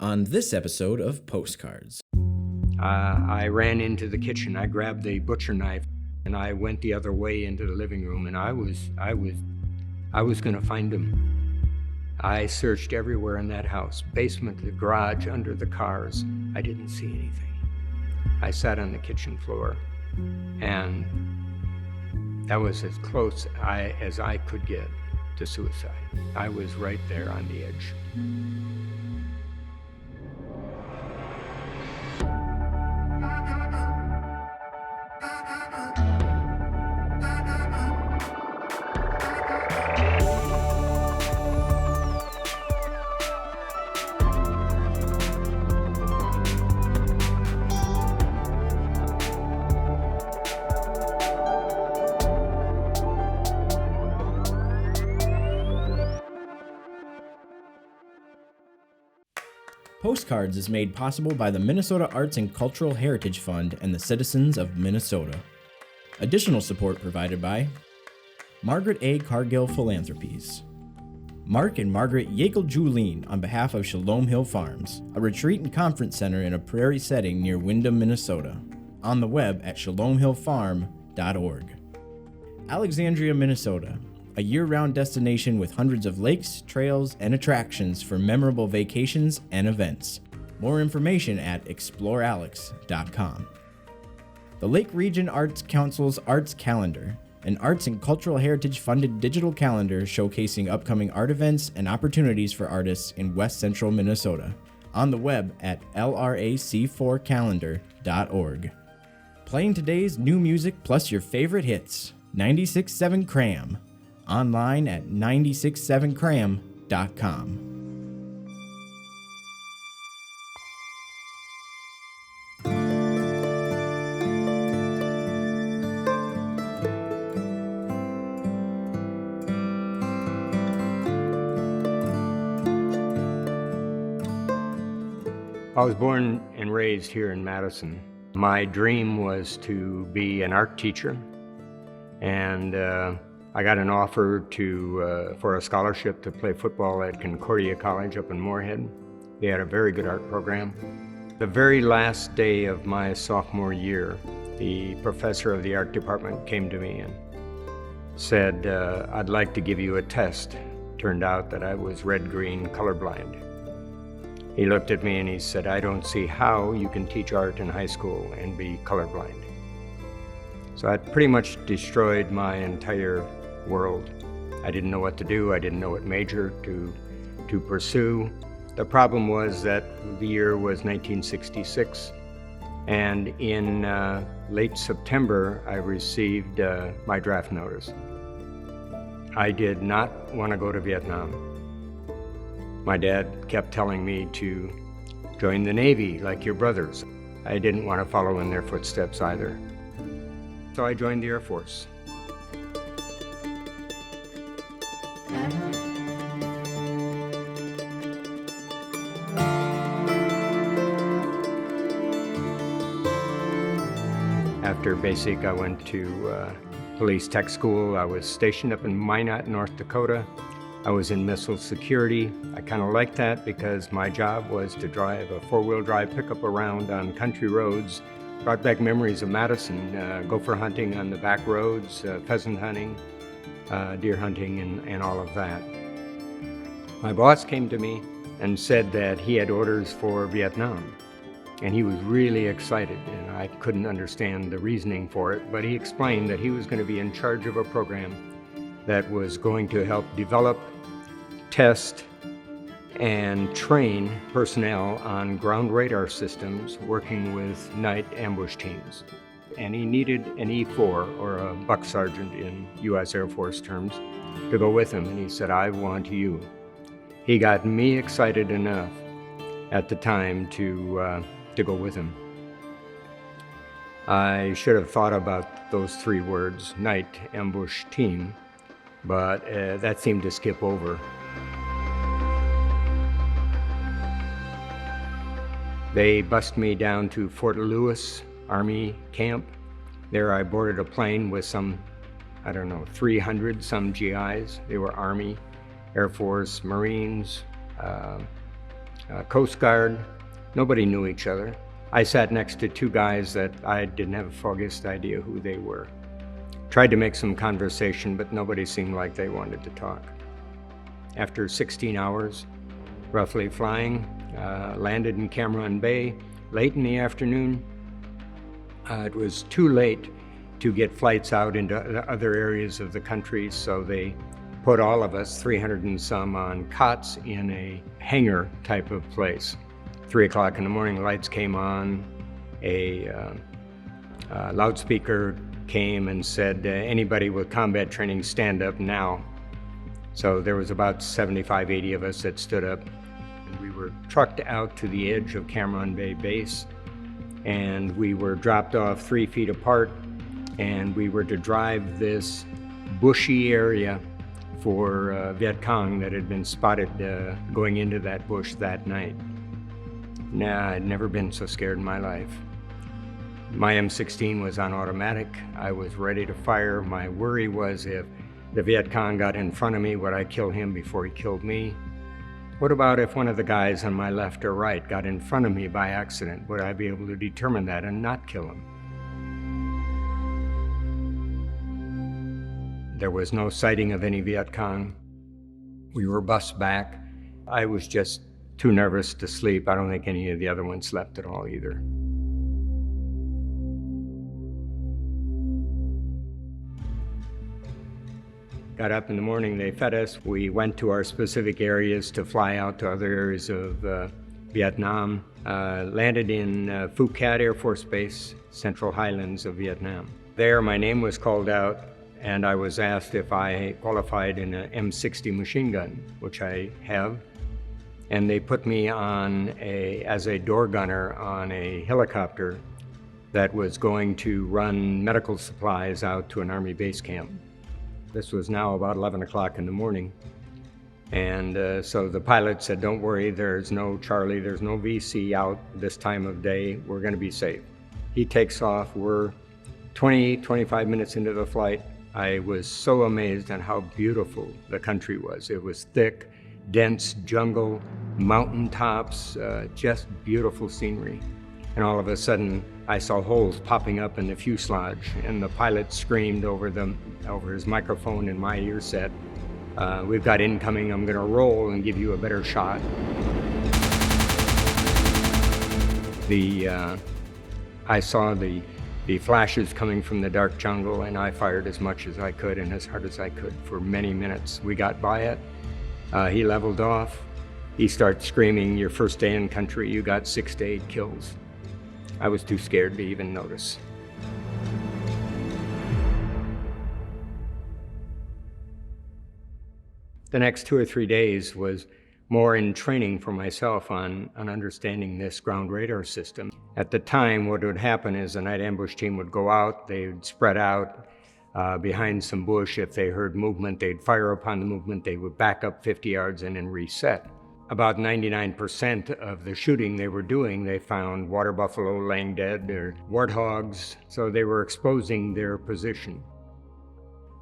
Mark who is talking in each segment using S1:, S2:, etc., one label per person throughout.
S1: On this episode of Postcards.
S2: I ran into the kitchen. I grabbed the butcher knife and I went the other way into the living room, and I was going to find him. I searched everywhere in that house, basement, the garage, under the cars. I didn't see anything. I sat on the kitchen floor, and that was as close as I could get to suicide. I was right there on the edge.
S1: Postcards is made possible by the Minnesota Arts and Cultural Heritage Fund and the citizens of Minnesota. Additional support provided by Margaret A. Cargill Philanthropies, Mark and Margaret Yakel-Julien on behalf of Shalom Hill Farms, a retreat and conference center in a prairie setting near Windham, Minnesota. On the web at shalomhillfarm.org. Alexandria, Minnesota, a year-round destination with hundreds of lakes, trails, and attractions for memorable vacations and events. More information at explorealex.com. The Lake Region Arts Council's Arts Calendar, an arts and cultural heritage-funded digital calendar showcasing upcoming art events and opportunities for artists in West Central Minnesota. On the web at lrac4calendar.org. Playing today's new music plus your favorite hits. 96.7 Cram. Online at 967cram.com.
S2: I was born and raised here in Madison. My dream was to be an art teacher, and I got an offer for a scholarship to play football at Concordia College up in Moorhead. They had a very good art program. The very last day of my sophomore year, the professor of the art department came to me and said, I'd like to give you a test. Turned out that I was red-green colorblind. He looked at me and he said, I don't see how you can teach art in high school and be colorblind. So that pretty much destroyed my entire world. I didn't know what to do. I didn't know what major to pursue. The problem was that the year was 1966, and in late September, I received my draft notice. I did not want to go to Vietnam. My dad kept telling me to join the Navy like your brothers. I didn't want to follow in their footsteps either. So I joined the Air Force. After basic, I went to police tech school. I was stationed up in Minot, North Dakota. I was in missile security. I kind of liked that because my job was to drive a four-wheel drive pickup around on country roads. Brought back memories of Madison, gopher hunting on the back roads, pheasant hunting, deer hunting, and all of that. My boss came to me and said that he had orders for Vietnam, and he was really excited, and I couldn't understand the reasoning for it, but he explained that he was going to be in charge of a program that was going to help develop, test, and train personnel on ground radar systems working with night ambush teams. And he needed an E4, or a buck sergeant in U.S. Air Force terms, to go with him, and he said, I want you. He got me excited enough at the time to go with him. I should have thought about those three words, night ambush team, but that seemed to skip over. They bussed me down to Fort Lewis Army Camp. There I boarded a plane with some, 300 some GIs. They were Army, Air Force, Marines, Coast Guard. Nobody knew each other. I sat next to two guys that I didn't have the foggiest idea who they were. Tried to make some conversation, but nobody seemed like they wanted to talk. After 16 hours, roughly flying, landed in Cameron Bay late in the afternoon. It was too late to get flights out into other areas of the country, so they put all of us, 300 and some, on cots in a hangar type of place. 3 o'clock in the morning, lights came on. A loudspeaker came and said, anybody with combat training, stand up now. So there was about 75, 80 of us that stood up. We were trucked out to the edge of Cameron Bay Base, and we were dropped off 3 feet apart, and we were to drive this bushy area for Viet Cong that had been spotted going into that bush that night. Nah, I'd never been so scared in my life. My M16 was on automatic. I was ready to fire. My worry was if the Viet Cong got in front of me, would I kill him before he killed me? What about if one of the guys on my left or right got in front of me by accident? Would I be able to determine that and not kill him? There was no sighting of any Viet Cong. We were bused back. I was just too nervous to sleep. I don't think any of the other ones slept at all either. Got up in the morning, they fed us. We went to our specific areas to fly out to other areas of Vietnam. Landed in Phuket Air Force Base, Central Highlands of Vietnam. There, my name was called out, and I was asked if I qualified in an M60 machine gun, which I have. And they put me on as a door gunner on a helicopter that was going to run medical supplies out to an Army base camp. This was now about 11 o'clock in the morning. And so the pilot said, don't worry, there's no Charlie, there's no VC out this time of day. We're going to be safe. He takes off. We're 25 minutes into the flight. I was so amazed at how beautiful the country was. It was thick, dense jungle, mountaintops, just beautiful scenery. And all of a sudden, I saw holes popping up in the fuselage, and the pilot screamed over his microphone in my ear set, we've got incoming, I'm gonna roll and give you a better shot. I saw the flashes coming from the dark jungle, and I fired as much as I could and as hard as I could for many minutes. We got by it. He leveled off. He starts screaming, your first day in country, you got 6 to 8 kills. I was too scared to even notice. The next 2 or 3 days was more in training for myself on understanding this ground radar system. At the time, what would happen is the night ambush team would go out, they would spread out behind some bush. If they heard movement, they'd fire upon the movement, they would back up 50 yards and then reset. About 99% of the shooting they were doing, they found water buffalo laying dead or warthogs, so they were exposing their position.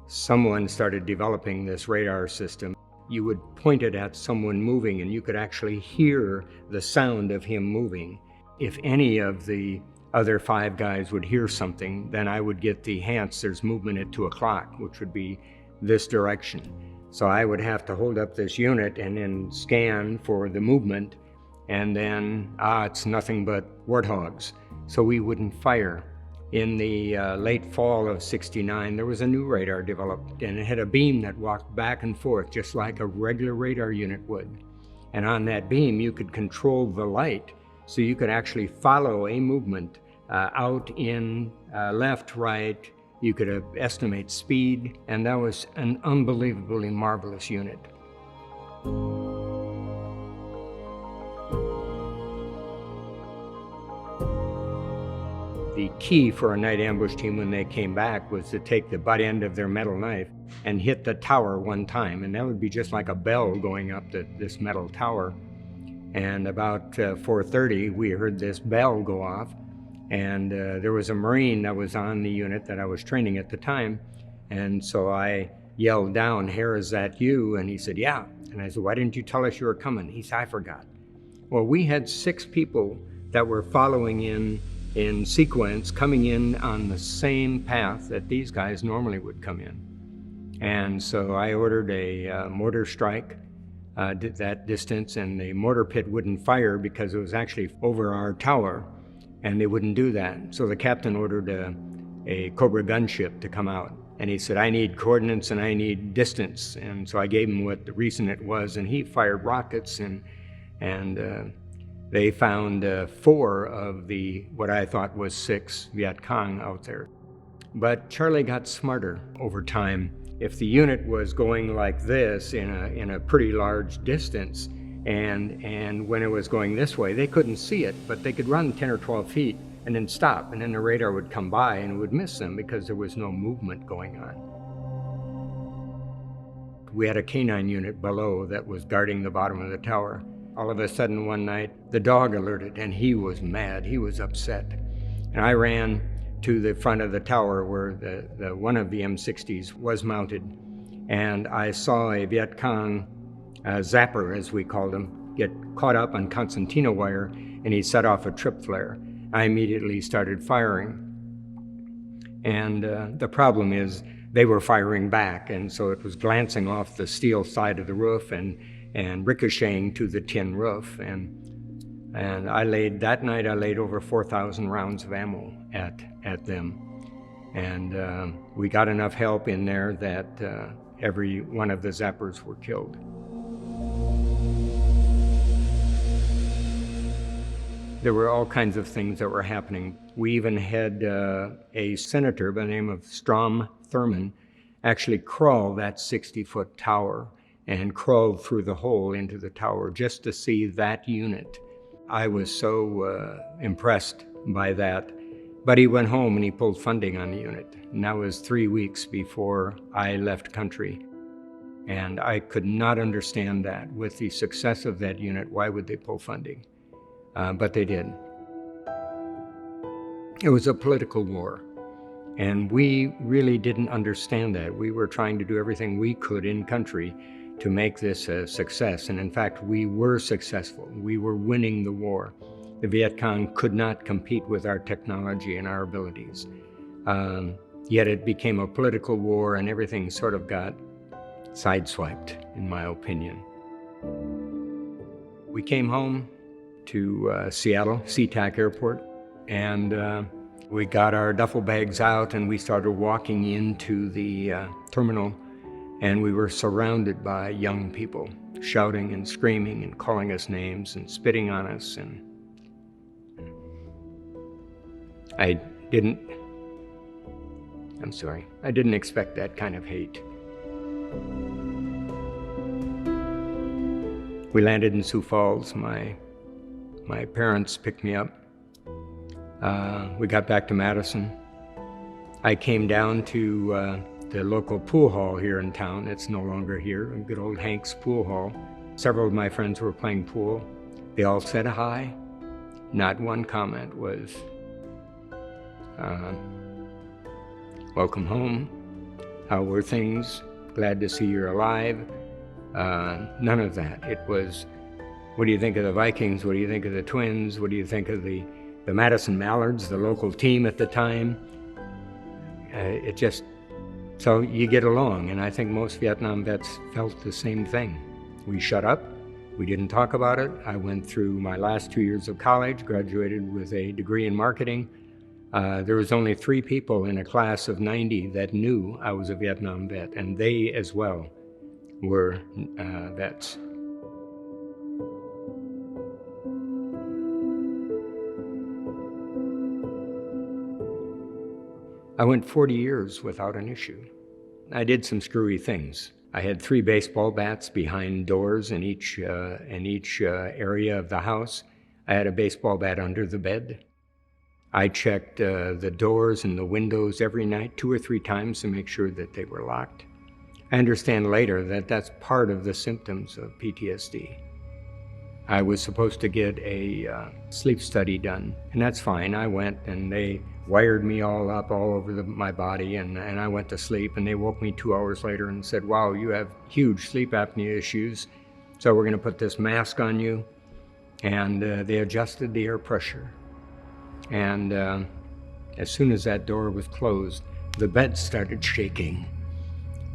S2: Someone started developing this radar system. You would point it at someone moving and you could actually hear the sound of him moving. If any of the other 5 guys would hear something, then I would get the Hanson, there's movement at 2 o'clock, which would be this direction. So I would have to hold up this unit and then scan for the movement, and then, it's nothing but warthogs. So we wouldn't fire. In the late fall of '69, there was a new radar developed, and it had a beam that walked back and forth just like a regular radar unit would. And on that beam, you could control the light, so you could actually follow a movement out in left, right. You could estimate speed, and that was an unbelievably marvelous unit. The key for a night ambush team when they came back was to take the butt end of their metal knife and hit the tower one time, and that would be just like a bell going up this metal tower. And about 4:30, we heard this bell go off, and there was a Marine that was on the unit that I was training at the time, and so I yelled down, "Hare, is that you?" And he said, "Yeah." And I said, "Why didn't you tell us you were coming?" He said, "I forgot." Well, we had 6 people that were following in sequence, coming in on the same path that these guys normally would come in. And so I ordered a mortar strike that distance, and the mortar pit wouldn't fire because it was actually over our tower, and they wouldn't do that. So the captain ordered a Cobra gunship to come out, and he said, I need coordinates and I need distance. And so I gave him what the reason it was, and he fired rockets, and they found 4 of the what I thought was 6 Viet Cong out there. But Charlie got smarter over time. If the unit was going like this in a pretty large distance, and when it was going this way, they couldn't see it, but they could run 10 or 12 feet and then stop, and then the radar would come by and it would miss them because there was no movement going on. We had a canine unit below that was guarding the bottom of the tower. All of a sudden one night, the dog alerted, and he was mad, he was upset. And I ran to the front of the tower where the one of the M60s was mounted, and I saw a Viet Cong zapper, as we called him, get caught up on concertina wire, and he set off a trip flare. I immediately started firing, and the problem is they were firing back, and so it was glancing off the steel side of the roof and ricocheting to the tin roof, and that night I laid over 4,000 rounds of ammo at them. And we got enough help in there that every one of the zappers were killed. There were all kinds of things that were happening. We even had a senator by the name of Strom Thurmond actually crawl that 60-foot tower and crawled through the hole into the tower just to see that unit. I was so impressed by that. But he went home and he pulled funding on the unit. And that was 3 weeks before I left country. And I could not understand that. With the success of that unit, why would they pull funding? But they did. It was a political war. And we really didn't understand that. We were trying to do everything we could in country to make this a success. And in fact, we were successful. We were winning the war. The Viet Cong could not compete with our technology and our abilities. Yet it became a political war, and everything sort of got sideswiped, in my opinion. We came home to Seattle, SeaTac Airport, and we got our duffel bags out and we started walking into the terminal, and we were surrounded by young people shouting and screaming and calling us names and spitting on us. And I didn't expect that kind of hate. We landed in Sioux Falls. My parents picked me up. We got back to Madison. I came down to the local pool hall here in town. It's no longer here, good old Hank's Pool Hall. Several of my friends were playing pool. They all said hi. Not one comment was, welcome home, how were things, glad to see you're alive. None of that. It was, what do you think of the Vikings? What do you think of the Twins? What do you think of the Madison Mallards, the local team at the time? So you get along, and I think most Vietnam vets felt the same thing. We shut up, we didn't talk about it. I went through my last 2 years of college, graduated with a degree in marketing. There was only 3 people in a class of 90 that knew I was a Vietnam vet, and they as well were vets. I went 40 years without an issue. I did some screwy things. I had 3 baseball bats behind doors in each area of the house. I had a baseball bat under the bed. I checked the doors and the windows every night 2 or 3 times to make sure that they were locked. I understand later that that's part of the symptoms of PTSD. I was supposed to get a sleep study done, and that's fine. I went, and they wired me all up all over my body, and I went to sleep, and they woke me 2 hours later and said, wow, you have huge sleep apnea issues, so we're going to put this mask on you. and they adjusted the air pressure. And as soon as that door was closed, the bed started shaking.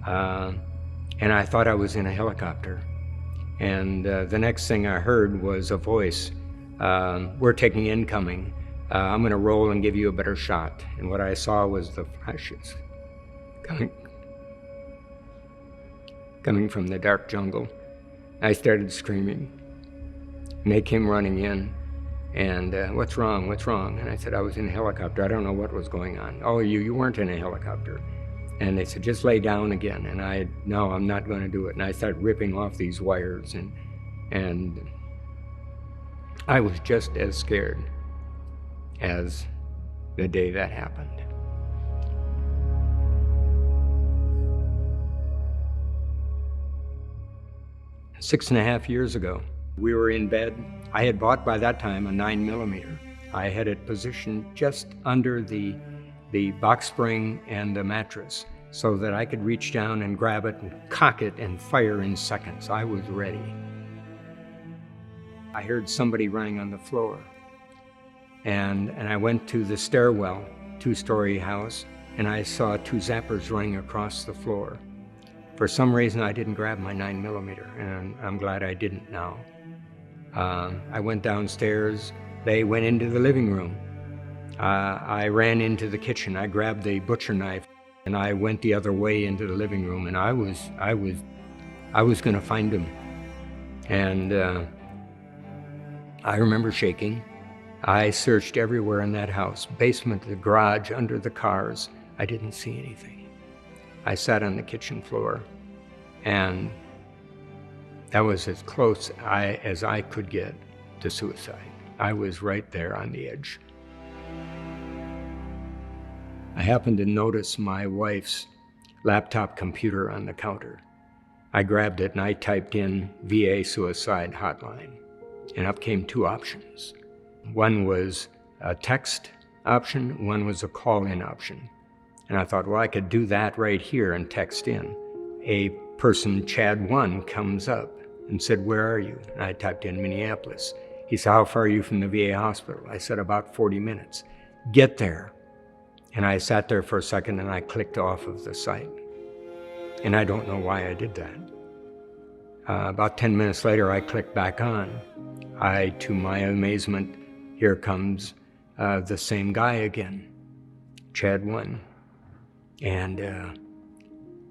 S2: And I thought I was in a helicopter. And the next thing I heard was a voice, "We're taking incoming. I'm going to roll and give you a better shot." And what I saw was the flashes coming from the dark jungle. I started screaming. And they came running in. And what's wrong? What's wrong? And I said, I was in a helicopter. I don't know what was going on. Oh, you weren't in a helicopter. And they said, just lay down again. And no, I'm not going to do it. And I started ripping off these wires. And I was just as scared as the day that happened. Six and a half years ago, we were in bed. I had bought by that time a 9mm. I had it positioned just under the box spring and the mattress so that I could reach down and grab it and cock it and fire in seconds. I was ready. I heard somebody running on the floor. And I went to the stairwell, 2-story house, and I saw 2 zappers running across the floor. For some reason, I didn't grab my 9mm, and I'm glad I didn't now. I went downstairs. They went into the living room. I ran into the kitchen. I grabbed the butcher knife, and I went the other way into the living room. And I was going to find him. And I remember shaking. I searched everywhere in that house: basement, the garage, under the cars. I didn't see anything. I sat on the kitchen floor, and that was as close as I could get to suicide. I was right there on the edge. I happened to notice my wife's laptop computer on the counter. I grabbed it and I typed in VA Suicide Hotline, and up came 2 options. One was a text option, one was a call-in option. And I thought, well, I could do that right here and text in. A person, Chad 1, comes up and said, "Where are you?" And I typed in Minneapolis. He said, "How far are you from the VA hospital?" I said, "About 40 minutes. Get there." And I sat there for a second and I clicked off of the site. And I don't know why I did that. About 10 minutes later, I clicked back on. To my amazement, here comes the same guy again, Chad 1. And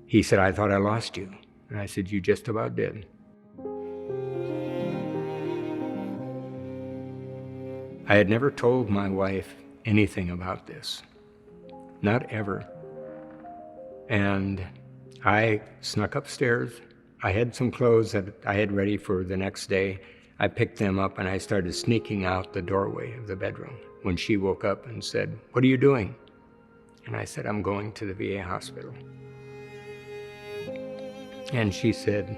S2: he said, "I thought I lost you." And I said, "You just about did." I had never told my wife anything about this, not ever. And I snuck upstairs. I had some clothes that I had ready for the next day. I picked them up and I started sneaking out the doorway of the bedroom when she woke up and said, "What are you doing?" And I said, "I'm going to the VA hospital." And she said,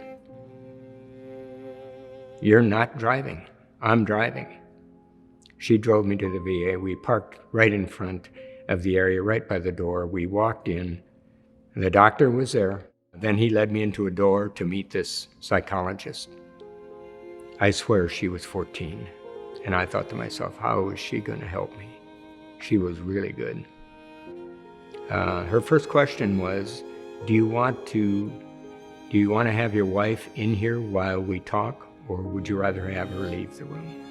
S2: "You're not driving. I'm driving." She drove me to the VA. We parked right in front of the area, right by the door. We walked in. The doctor was there. Then he led me into a door to meet this psychologist. I swear she was 14. And I thought to myself, how is she going to help me? She was really good. Her first question was, do you want to have your wife in here while we talk, or would you rather have her leave the room?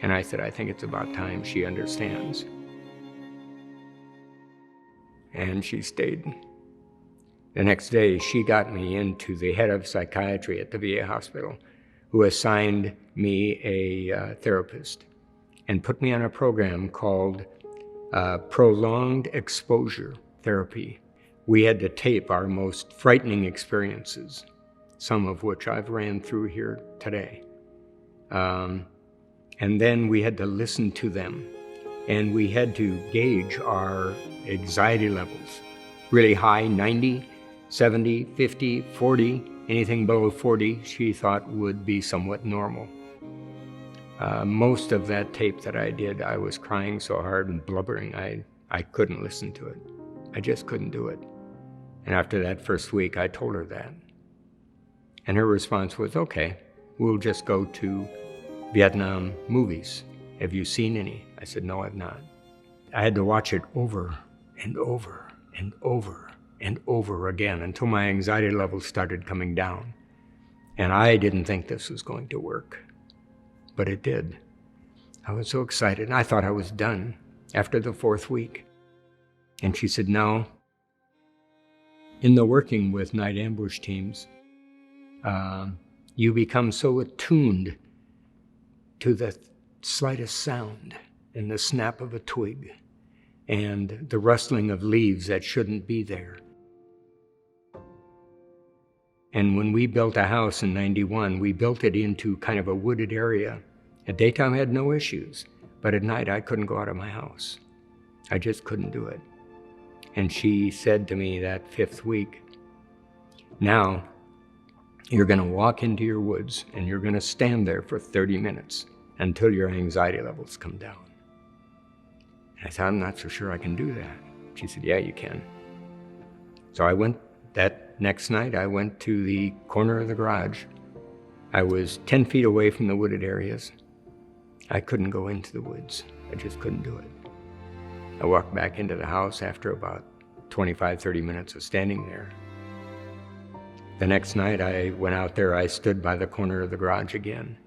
S2: And I said, I think it's about time she understands. And she stayed. The next day, she got me into the head of psychiatry at the VA hospital, who assigned me a therapist and put me on a program called prolonged exposure therapy. We had to tape our most frightening experiences, some of which I've ran through here today. And then we had to listen to them, and we had to gauge our anxiety levels. Really high, 90, 70, 50, 40, anything below 40, she thought would be somewhat normal. Most of that tape that I did, I was crying so hard and blubbering, I couldn't listen to it. I just couldn't do it. And after that first week, I told her that. And her response was, okay, we'll just go to Vietnam movies. Have you seen any? I said, no, I've not. I had to watch it over and over and over and over again until my anxiety levels started coming down. And I didn't think this was going to work, but it did. I was so excited, and I thought I was done after the 4th week. And she said, no. In the working with night ambush teams, you become so attuned to the slightest sound and the snap of a twig and the rustling of leaves that shouldn't be there. And when we built a house in '91, we built it into kind of a wooded area. At daytime, I had no issues, but at night, I couldn't go out of my house. I just couldn't do it. And she said to me that 5th week, now you're going to walk into your woods and you're going to stand there for 30 minutes until your anxiety levels come down. And I said, I'm not so sure I can do that. She said, yeah, you can. So I went, that next night, I went to the corner of the garage. I was 10 feet away from the wooded areas. I couldn't go into the woods. I just couldn't do it. I walked back into the house after about 25, 30 minutes of standing there. The next night I went out there, I stood by the corner of the garage again.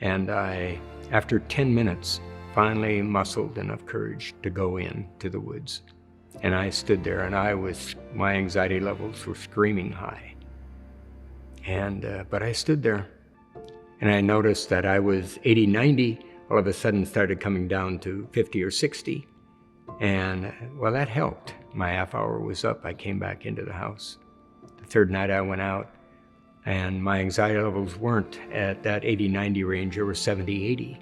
S2: And I, after 10 minutes, finally muscled enough courage to go in to the woods. And I stood there and my anxiety levels were screaming high. But I stood there and I noticed that I was 80, 90, all of a sudden started coming down to 50 or 60. And well, that helped. My half hour was up. I came back into the house. The 3rd night I went out and my anxiety levels weren't at that 80, 90 range. They were 70, 80.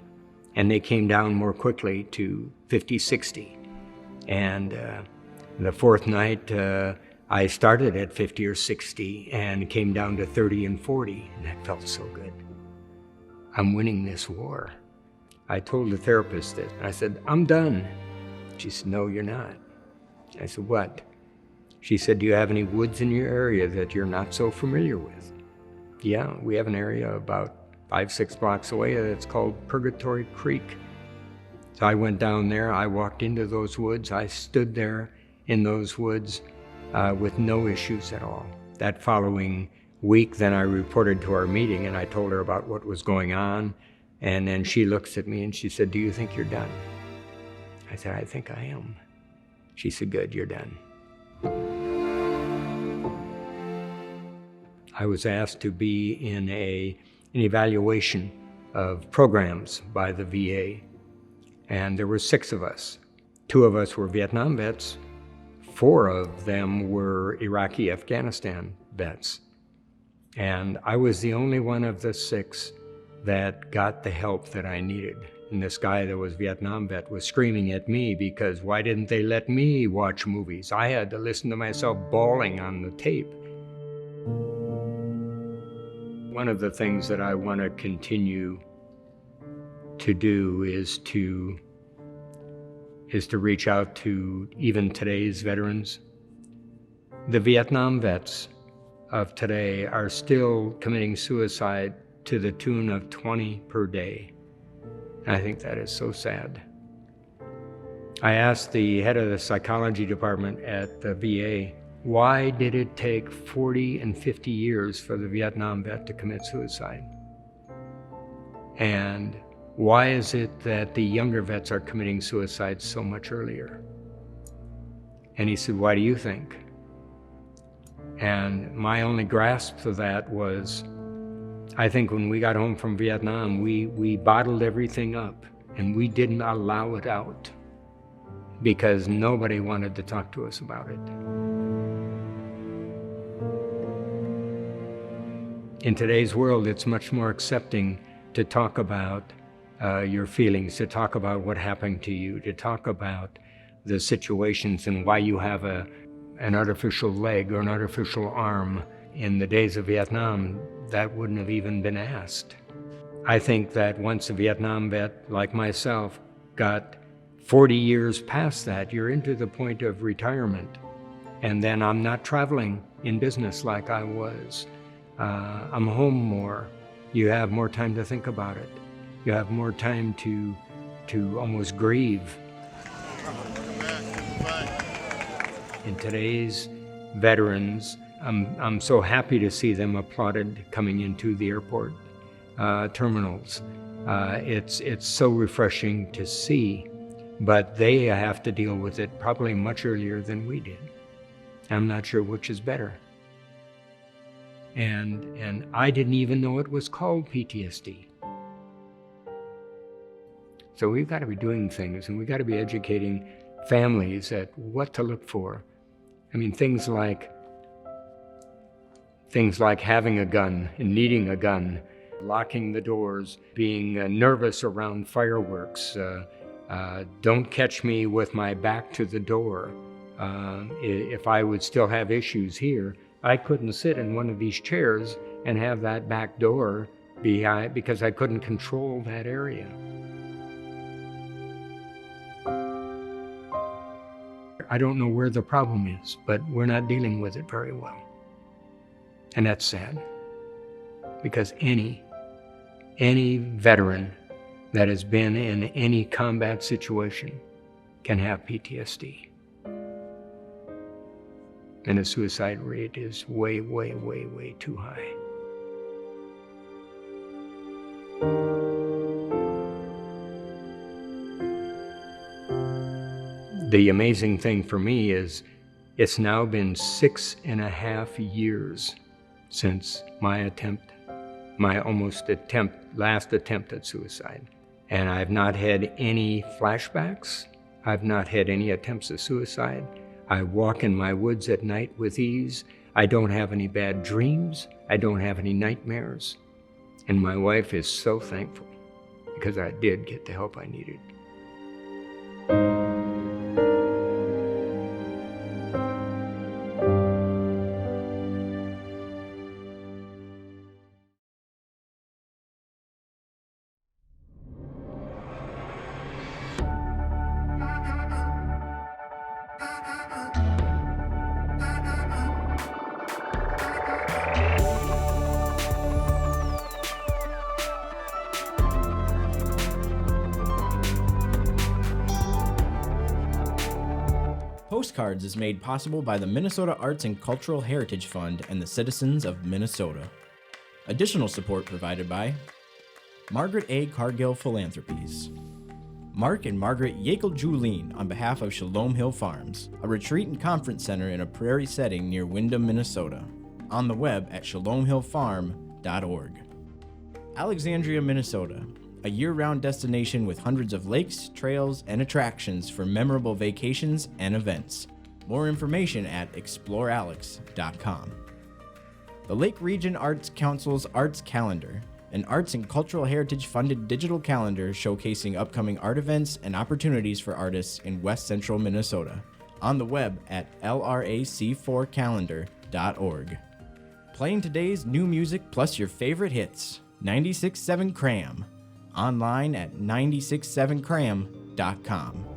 S2: And they came down more quickly to 50, 60. And the 4th night, I started at 50 or 60 and came down to 30 and 40. And that felt so good. I'm winning this war. I told the therapist this. I said, I'm done. She said, no, you're not. I said, what? She said, do you have any woods in your area that you're not so familiar with? Yeah, we have an area about 5, 6 blocks away that's called Purgatory Creek. So I went down there, I walked into those woods, I stood there in those woods with no issues at all. That following week, then I reported to our meeting and I told her about what was going on. And then she looks at me and she said, do you think you're done? I said, I think I am. She said, good, you're done. I was asked to be in an evaluation of programs by the VA. And there were 6 of us. 2 of us were Vietnam vets. 4 of them were Iraqi, Afghanistan vets. And I was the only one of the 6 that got the help that I needed. And this guy that was Vietnam vet was screaming at me because why didn't they let me watch movies? I had to listen to myself bawling on the tape. One of the things that I want to continue to do is to reach out to even today's veterans. The Vietnam vets of today are still committing suicide to the tune of 20 per day. And I think that is so sad. I asked the head of the psychology department at the VA, why did it take 40 and 50 years for the Vietnam vet to commit suicide? And why is it that the younger vets are committing suicide so much earlier? And he said, why do you think? And my only grasp of that was, I think when we got home from Vietnam, we bottled everything up and we didn't allow it out because nobody wanted to talk to us about it. In today's world, it's much more accepting to talk about your feelings, to talk about what happened to you, to talk about the situations and why you have an artificial leg or an artificial arm. In the days of Vietnam, that wouldn't have even been asked. I think that once a Vietnam vet like myself got 40 years past that, you're into the point of retirement. And then I'm not traveling in business like I was. I'm home more. You have more time to think about it. You have more time to almost grieve. In today's veterans, I'm so happy to see them applauded coming into the airport terminals. It's so refreshing to see, but they have to deal with it probably much earlier than we did. I'm not sure which is better. And I didn't even know it was called PTSD. So we've got to be doing things, and we've got to be educating families at what to look for. I mean, things like having a gun and needing a gun, locking the doors, being nervous around fireworks, don't catch me with my back to the door. If I would still have issues here, I couldn't sit in one of these chairs and have that back door behind because I couldn't control that area. I don't know where the problem is, but we're not dealing with it very well. And that's sad, because any veteran that has been in any combat situation can have PTSD. And the suicide rate is way, way, way, way too high. The amazing thing for me is it's now been 6.5 years since my last attempt at suicide. And I've not had any flashbacks. I've not had any attempts at suicide. I walk in my woods at night with ease. I don't have any bad dreams. I don't have any nightmares. And my wife is so thankful because I did get the help I needed.
S1: Postcards is made possible by the Minnesota Arts and Cultural Heritage Fund and the citizens of Minnesota. Additional support provided by Margaret A. Cargill Philanthropies, Mark and Margaret Yakel-Julien on behalf of Shalom Hill Farms, a retreat and conference center in a prairie setting near Windham, Minnesota. On the web at shalomhillfarm.org. Alexandria, Minnesota, a year-round destination with hundreds of lakes, trails, and attractions for memorable vacations and events. More information at explorealex.com. The Lake Region Arts Council's Arts Calendar, an arts and cultural heritage funded digital calendar showcasing upcoming art events and opportunities for artists in West Central Minnesota. On the web at lrac4calendar.org. Playing today's new music plus your favorite hits, 96.7 Cram. Online at 967cram.com.